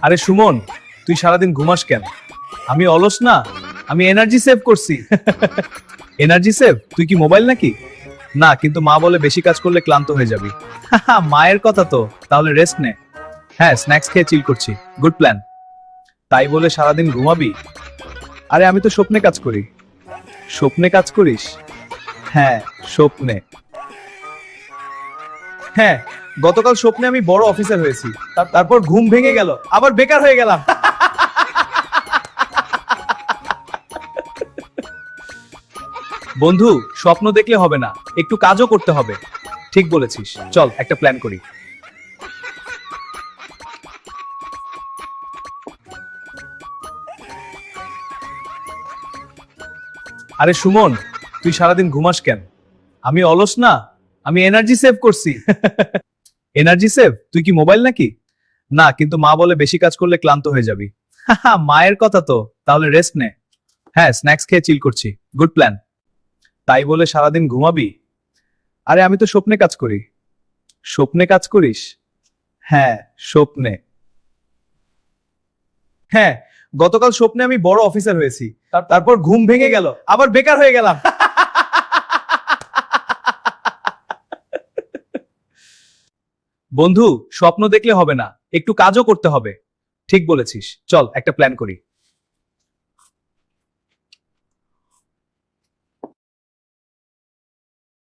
আরে সুমন, তুই সারাদিন ঘুমাস কেন? আমি অলস না, আমি এনার্জি সেভ করছি। Energy save? তুই কি মোবাইল নাকি? না, কিন্তু মা বলে বেশি কাজ করলে ক্লান্ত হয়ে যাবি। মায়ের কথা তো, তাহলে রেস্ট নে। হ্যাঁ, স্ন্যাক্স খেয়ে চিল করছি। Good plan. তাই বলে সারাদিন ঘুমাবি? আরে আমি তো স্বপ্নে কাজ করি। স্বপ্নে কাজ করিস? হ্যাঁ, স্বপ্নে। হ্যাঁ, গতকাল স্বপ্নে আমি বড় অফিসার হয়েছি। তারপর ঘুম ভেঙে গেল, আবার বেকার হয়ে গেলাম। বন্ধু, স্বপ্ন দেখলে হবে না, একটু কাজও করতে হবে। ঠিক বলেছিস, চল একটা প্ল্যান করি। আরে সুমন, তুই সারাদিন ঘুমাস কেন? আমি অলস না, আমি এনার্জি সেভ করছি। Energy save? তুই কি মোবাইল নাকি? না, কিন্তু মা বলে বেশি কাজ করলে ক্লান্ত হয়ে যাবি। মায়ের কথা তো, তাহলে রেস্ট নে। হ্যাঁ, স্ন্যাক্স খেয়ে চিল করছি। Good plan. তাই বলে সারাদিন ঘুমাবি? আরে আমি তো স্বপ্নে কাজ করি। স্বপ্নে কাজ করিস? হ্যাঁ, স্বপ্নে। হ্যাঁ, গতকাল স্বপ্নে আমি বড় অফিসার হয়েছি। তারপর ঘুম ভেঙে গেল, আবার বেকার হয়ে গেলাম। বন্ধু, স্বপ্ন দেখলে হবে না, একটু কাজও করতে হবে। ঠিক বলেছিস, চল একটা প্ল্যান করি।